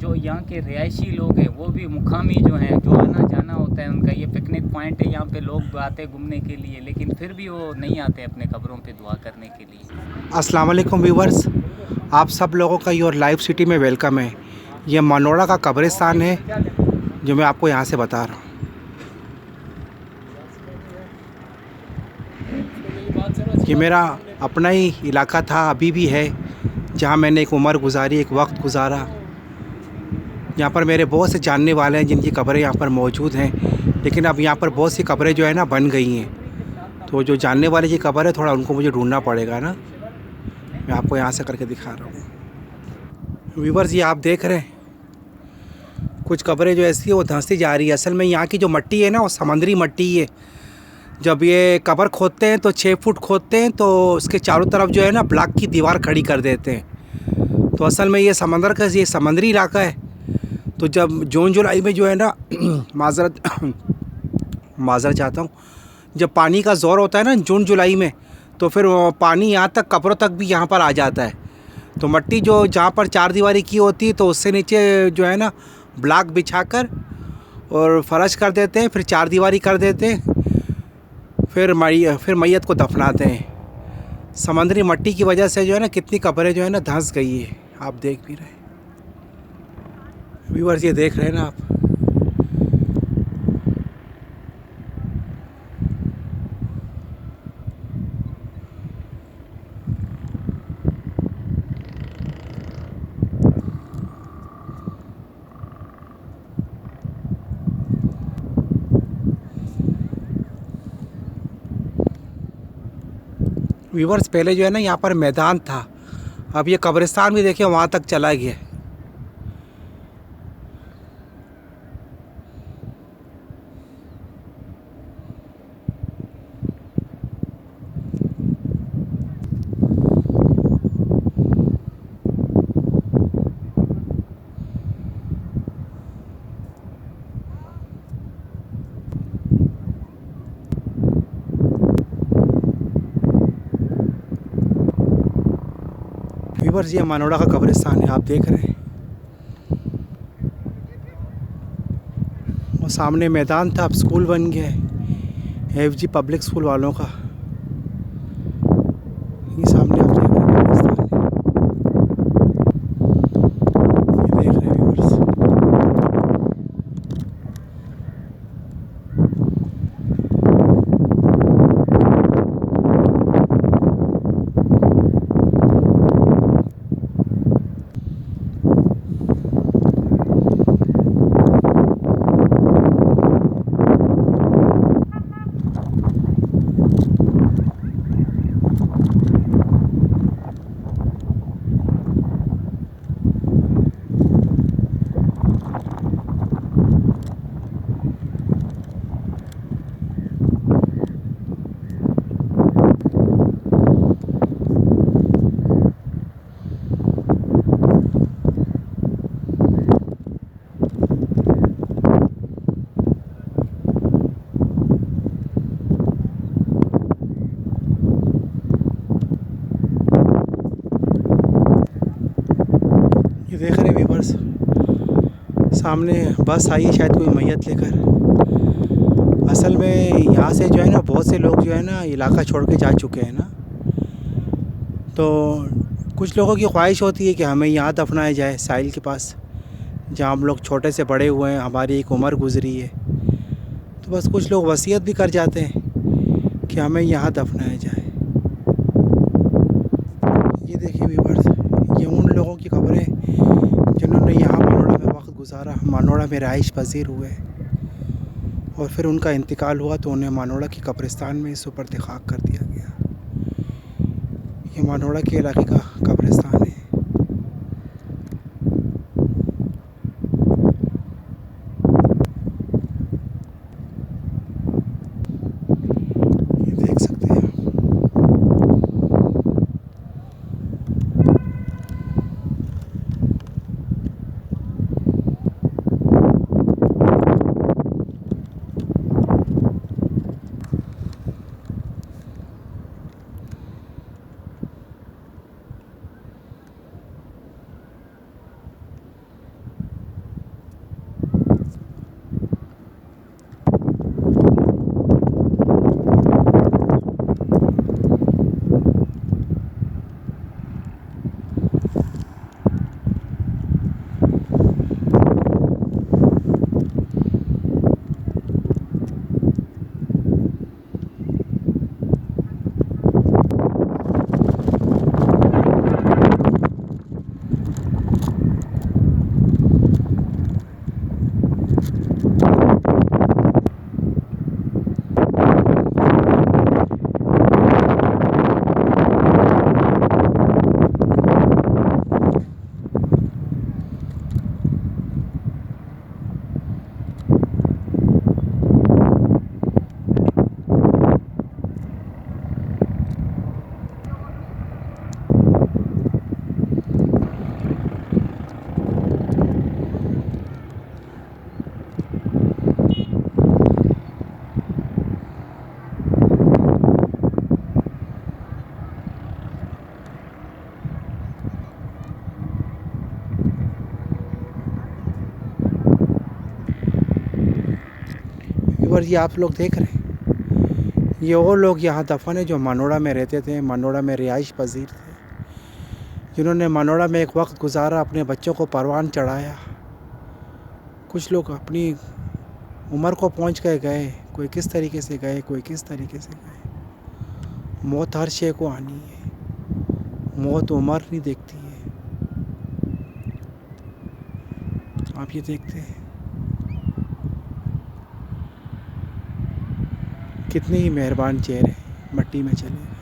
जो यहाँ के रिहायशी लोग हैं वो भी मुकामी जो हैं, जो आना जाना होता है उनका, ये पिकनिक पॉइंट है, यहाँ पे लोग आते हैं घूमने के लिए, लेकिन फिर भी वो नहीं आते अपने कब्रों पे दुआ करने के लिए। अस्सलाम वालेकुम व्यूवर्स, आप सब लोगों का योर लाइव सिटी में वेलकम है। ये मनोड़ा का कब्रिस्तान है जो मैं आपको यहाँ से बता रहा हूँ। ये मेरा अपना ही इलाका था, अभी भी है, जहाँ मैंने एक उम्र गुजारी, एक वक्त गुजारा। यहाँ पर मेरे बहुत से जानने वाले हैं जिनकी कब्रें यहाँ पर मौजूद हैं, लेकिन अब यहाँ पर बहुत सी कब्रें जो है ना बन गई हैं। तो जो जानने वाले की कब्र है, थोड़ा उनको मुझे ढूंढना पड़ेगा ना। मैं आपको यहाँ से करके दिखा रहा हूँ। व्यूवर्स, ये आप देख रहे हैं कुछ कब्रें जो ऐसी है वो धंसती जा रही है। असल में यहाँ की जो मिट्टी है ना वो समंदरी मिट्टी है। जब ये कब्र खोदते हैं तो 6 फुट खोदते हैं तो उसके चारों तरफ जो है ना ब्लॉक की दीवार खड़ी कर देते हैं। तो असल में ये समंदर का ये समंदरी इलाका है। तो जब जून जुलाई में जो है ना माजरत चाहता हूँ, जब पानी का ज़ोर होता है ना जून जुलाई में, तो फिर पानी यहाँ तक कब्रों तक भी यहाँ पर आ जाता है। तो मिट्टी जो जहाँ पर 4 दीवारी की होती है तो उससे नीचे जो है ना ब्लॉक बिछाकर और फर्श कर देते हैं, फिर 4 दीवारी कर देते हैं, फिर मैयत को दफनाते हैं। समंदरी मिट्टी की वजह से जो है ना कितनी कब्रें जो है ना धंस गई है, आप देख भी रहे हैं। व्यूअर्स, ये देख रहे हैं ना आप। व्यूअर्स, पहले जो है ना यहाँ पर मैदान था, अब ये कब्रिस्तान भी देखिए वहाँ तक चला गया। व्यूअर्स, ये मनोड़ा का कब्रिस्तान है, आप देख रहे हैं। और सामने मैदान था, अब स्कूल बन गया है, FG पब्लिक स्कूल वालों का। ये सामने आप देख रहे हैं कब्रिस्तान है। ये देख रहे हैं व्यूअर्स। ये देख रहे हैं व्यूअर्स, सामने बस आई है शायद कोई मैयत लेकर। असल में यहाँ से जो है ना बहुत से लोग जो है ना इलाका छोड़ के जा चुके हैं ना। तो कुछ लोगों की ख्वाहिश होती है कि हमें यहाँ दफनाया जाए साहिल के पास, जहाँ हम लोग छोटे से बड़े हुए हैं, हमारी एक उम्र गुजरी है। तो बस कुछ लोग वसीयत भी कर जाते हैं कि हमें यहाँ दफनाया जाए। ये देखिए व्यूअर्स, ये उन लोगों की खबरें जिन्होंने यहाँ मनोड़ा में वक्त गुजारा, मनोड़ा में रहाइश पजीर हुए और फिर उनका इंतकाल हुआ तो उन्हें मनोड़ा की कब्रिस्तान में सुपर्द खाक कर दिया गया। ये मनोड़ा के इलाके का कब्रिस्तान है। ये देख सकते हैं। व्यूवर जी आप लोग देख रहे हैं, ये वो लोग यहाँ दफन है जो मानोड़ा में रहते थे, मानोड़ा में रिहाइश पजीर थे, जिन्होंने मानोड़ा में एक वक्त गुजारा, अपने बच्चों को परवान चढ़ाया। कुछ लोग अपनी उम्र को पहुँच के गए, कोई किस तरीके से गए, कोई किस तरीके से गए। मौत हर शे को आनी है, मौत उम्र नहीं देखती है। आप ये देखते हैं कितने ही मेहरबान चेहरे मट्टी में चले गए।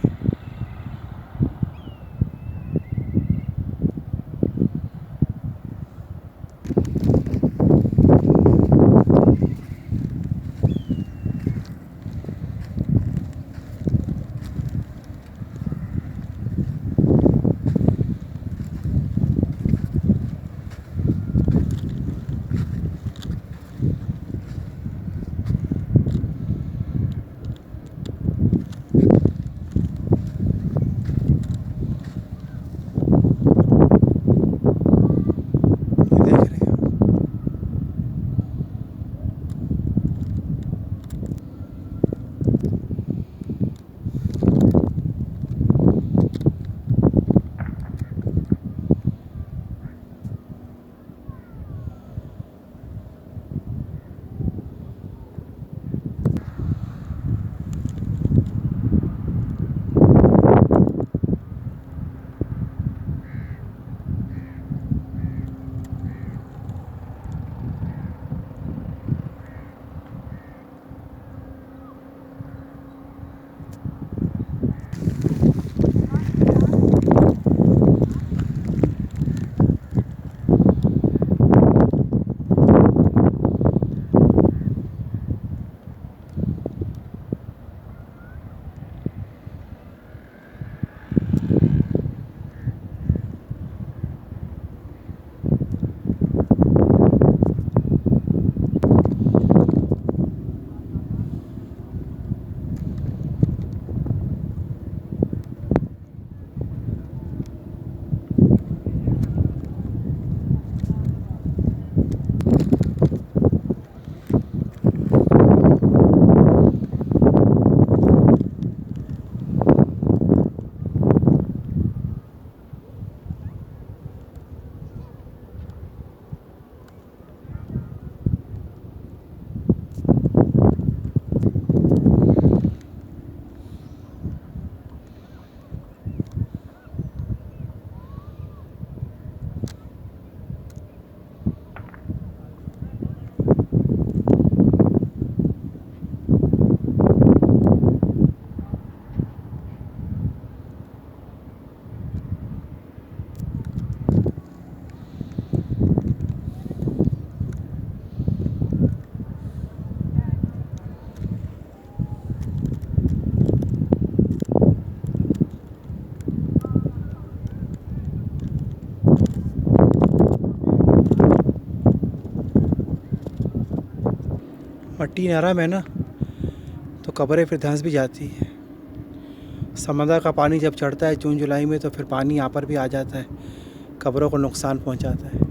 मट्टी नरम है ना, तो कब्रें फिर धंस भी जाती है। समंदर का पानी जब चढ़ता है जून जुलाई में, तो फिर पानी यहाँ पर भी आ जाता है, कब्रों को नुकसान पहुँचाता है।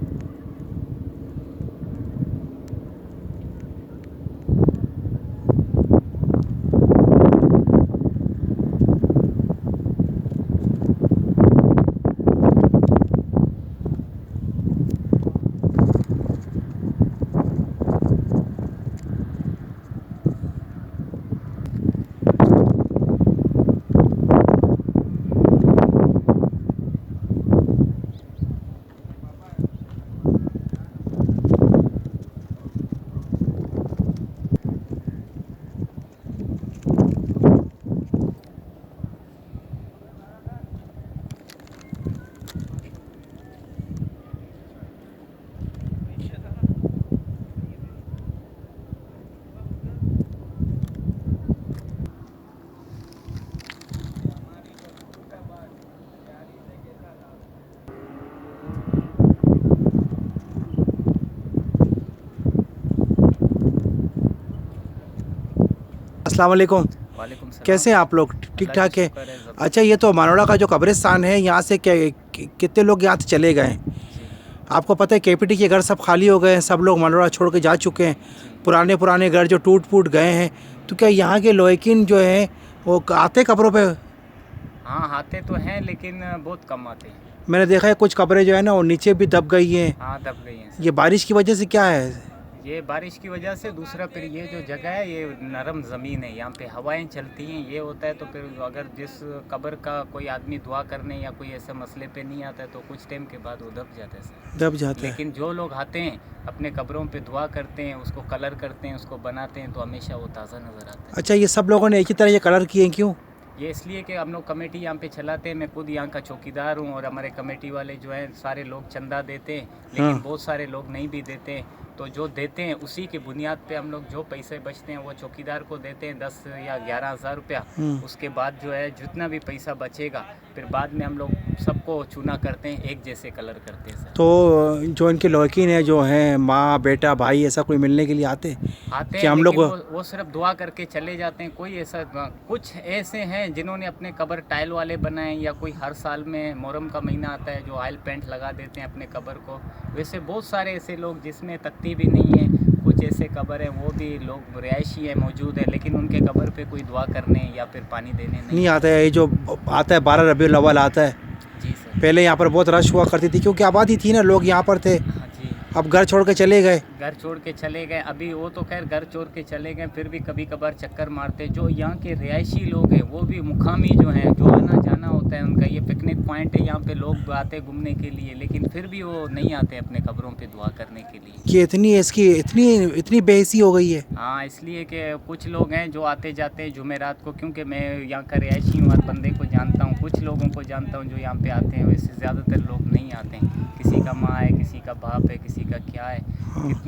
अस्सलाम वालेकुम। वालेकुम सलाम। कैसे हैं आप लोग? ठीक अल्लाह ठाक का है। शुक्र है, अच्छा, ये तो मानोड़ा का जो कब्रिस्तान है, यहाँ से कितने लोग यहाँ से चले गए? जी आपको पता है केपीटी के घर सब खाली हो गए हैं, सब लोग मनोरा छोड़ के जा चुके हैं, पुराने पुराने घर जो टूट फूट गए हैं। तो क्या यहाँ के लोकिन जो हैं वो आते कब्रों पे? हाँ आते तो हैं लेकिन बहुत कम आते हैं। मैंने देखा है कुछ कब्रें जो है ना वो नीचे भी दब गई हैं। हाँ दब गई हैं सर। ये बारिश की वजह से क्या है? ये बारिश की वजह से, दूसरा फिर ये जो जगह है ये नरम ज़मीन है, यहाँ पे हवाएं चलती हैं, ये होता है। तो फिर अगर जिस कब्र का कोई आदमी दुआ करने या कोई ऐसे मसले पे नहीं आता है तो कुछ टाइम के बाद वो दब जाता है सर। दब जाता है। लेकिन जो लोग आते हैं अपने कब्रों पे दुआ करते हैं, उसको कलर करते हैं, उसको बनाते हैं, तो हमेशा वो ताज़ा नज़र आता है। अच्छा, ये सब लोगों ने एक ही तरह ये कलर किए हैं, क्यों? ये इसलिए कि हम लोग कमेटी यहाँ पे चलाते हैं, मैं खुद यहाँ का चौकीदार हूँ और हमारे कमेटी वाले जो हैं सारे लोग चंदा देते हैं, लेकिन बहुत सारे लोग नहीं भी देते हैं। तो जो देते हैं उसी की बुनियाद पे हम लोग जो पैसे बचते हैं वो चौकीदार को देते हैं, 10 या 11,000 रुपया। उसके बाद जो है जितना भी पैसा बचेगा फिर बाद में हम लोग सबको चूना करते हैं, एक जैसे कलर करते हैं सर। तो जो इनके लौकीन है जो हैं माँ बेटा भाई ऐसा कोई मिलने के लिए आते हैं कि हम लोग वो सिर्फ दुआ करके चले जाते हैं। कोई ऐसा, कुछ ऐसे हैं जिन्होंने अपने कब्र टाइल वाले बनाए, या कोई हर साल में मुहर्रम का महीना आता है जो ऑयल पेंट लगा देते हैं अपने कब्र को। वैसे बहुत सारे ऐसे लोग जिसमें तख्ती भी नहीं है, कुछ ऐसे कब्र हैं वो भी लोग रिहायशी है मौजूद है, लेकिन उनके कब्र पे कोई दुआ करने या फिर पानी देने नहीं आता है। ये जो आता है 12 रबीउल अव्वल आता है। जी सर। पहले यहाँ पर बहुत रश हुआ करती थी क्योंकि आबादी थी ना, लोग यहाँ पर थे। हाँ जी। अब घर छोड़ के चले गए। घर छोड़ के चले गए, अभी वो तो खैर घर छोड़ के चले गए, फिर भी कभी कभार चक्कर मारते। जो यहाँ के रिहायशी लोग हैं वो भी मुकामी जो हैं, जो आना जाना होता है उनका, ये पिकनिक पॉइंट है, यहाँ पे लोग आते घूमने के लिए, लेकिन फिर भी वो नहीं आते अपने कब्रों पे दुआ करने के लिए। कि इतनी बेइज्जती हो गई है। हाँ, इसलिए कि कुछ लोग हैं जो आते जाते हैं जुमेरात को, क्योंकि मैं यहाँ का रिहायशी हूँ, हर बंदे को जानता हूँ, कुछ लोगों को जानता हूँ जो यहाँ पे आते हैं। वैसे ज़्यादातर लोग नहीं आते हैं, किसी का माँ है, किसी का बाप है, किसी का क्या है।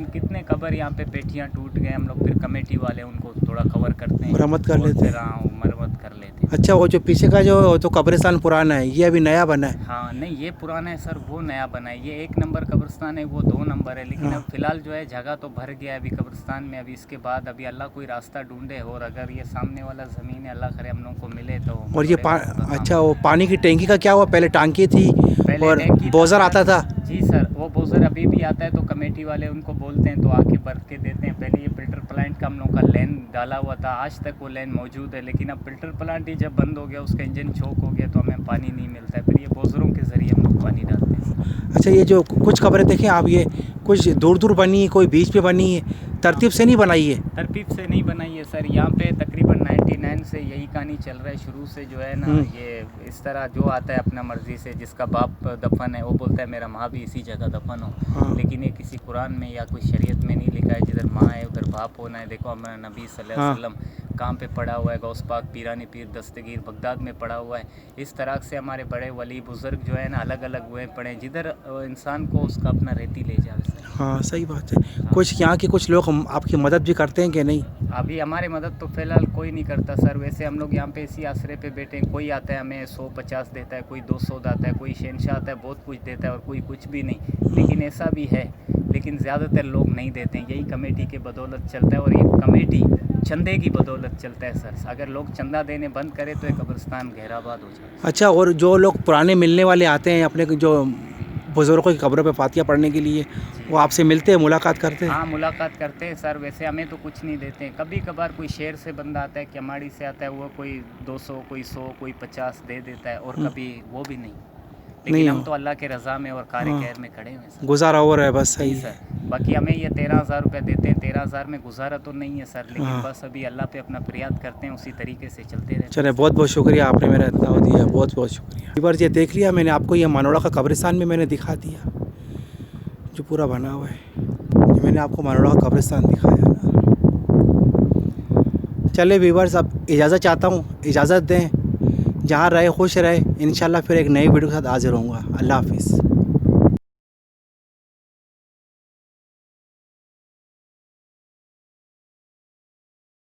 कितने कब्र यहाँ पे पेटियाँ टूट गए, हम लोग फिर कमेटी वाले उनको थोड़ा कवर करते हैं, मरम्मत कर लेते हैं। मरम्मत कर लेते हैं। अच्छा, वो जो पीछे का जो तो कब्रिस्तान पुराना है, ये अभी नया बना है? हाँ नहीं, ये पुराना है सर, वो नया बना है। ये 1 नंबर कब्रिस्तान है, वो 2 नंबर है, लेकिन अब फिलहाल जो है जगह तो भर गया है अभी कब्रिस्तान में। अभी इसके बाद अभी अल्लाह कोई रास्ता ढूंढे, और अगर ये सामने वाला ज़मीन है अल्लाह करे हम लोग को मिले तो। और ये अच्छा, वो पानी की टैंकी का क्या हुआ? पहले टांकी थी और बोजर आता था। जी सर, वो बोजर अभी भी आता है, तो कमेटी वाले उनको बोलते हैं तो आके भर के देते हैं। पहले ये फिल्टर प्लांट का हम लोग का लेन डाला हुआ था, आज तक वो लेन मौजूद है, लेकिन अब फिल्टर प्लांट ही जब बंद हो गया, उसका इंजन चौक हो गया, तो हमें पानी नहीं मिलता है। फिर ये बोजरों के ज़रिए हम लोग पानी डालते हैं। अच्छा, ये जो कुछ कब्रें देखें आप, ये कुछ दूर दूर बनी है, कोई बीच पे बनी है, तरतीब से नहीं बनाई है? तरतीब से नहीं बनाई है सर। यहाँ पे तकरीबन 99 से यही कहानी चल रहा है शुरू से, जो है ना, ये इस तरह जो आता है अपना मर्जी से, जिसका बाप दफन है वो बोलता है मेरा माँ भी इसी जगह दफन हो। लेकिन ये किसी कुरान में या कोई शरीयत में नहीं लिखा है जिधर माँ है उधर बाप होना है। देखो हमारा नबी सल्लल्लाहु अलैहि वसल्लम कहाँ पे पड़ा हुआ है, गौस पाक पीरानी पीर दस्तगीर बगदाद में पड़ा हुआ है। इस तरह से हमारे बड़े वली बुजुर्ग जो है ना अलग अलग हुए पड़े, जिधर इंसान को उसका अपना रहती ले जाए सर। हाँ सही बात है। कुछ यहाँ के कुछ लोग आपकी मदद भी करते हैं कि नहीं? अभी हमारी मदद तो फिलहाल कोई नहीं करता सर। वैसे हम लोग यहाँ पे इसी आसरे पे बैठे हैं, कोई आता है हमें 150 देता है, कोई 200 देता है, कोई शहनशाह आता है बहुत कुछ देता है, और कोई कुछ भी नहीं। लेकिन ऐसा भी है, लेकिन ज़्यादातर लोग नहीं देते हैं। यही कमेटी के बदौलत चलता है, और ये कमेटी चंदे की बदौलत चलता है सर। अगर लोग चंदा देने बंद करें तो ये कब्रिस्तान गहराबाद हो जाए। अच्छा, और जो लोग पुराने मिलने वाले आते हैं अपने जो बुज़ुर्गों की कब्रों पे फातिया पढ़ने के लिए, वो आपसे मिलते हैं, मुलाकात करते हैं? हाँ मुलाकात करते हैं सर। वैसे हमें तो कुछ नहीं देते हैं। कभी कभार कोई शहर से बंदा आता है, केमाड़ी से आता है, वो कोई 200 कोई 100 कोई 50 दे देता है, और कभी वो भी नहीं। लेकिन हम तो अल्लाह के रज़ा में और कार खैर में खड़े हुए सर। गुजारा हो रहा है बस। सही सर। बाकी हमें ये 13,000 रुपये देते हैं, 13,000 में गुजारा तो नहीं है सर, लेकिन बस अभी अल्लाह पे अपना फरियाद करते हैं, उसी तरीके से चलते रहते। चले, बहुत बहुत शुक्रिया, आपने मेरा दाव दिया, बहुत बहुत शुक्रिया। एक बार ये देख लिया मैंने, आपको ये मानोड़ा का कब्रिस्तान में मैंने दिखा दिया जो पूरा बना हुआ है। ये मैंने आपको मानोड़ा का कब्रिस्तान दिखाया ना। चले व्यूअर्स, अब इजाज़त चाहता हूँ, इजाज़त दें, जहाँ रहे खुश रहे। इंशाल्लाह फिर एक नई वीडियो के साथ हाजिर होऊंगा। अल्लाह हाफिज़।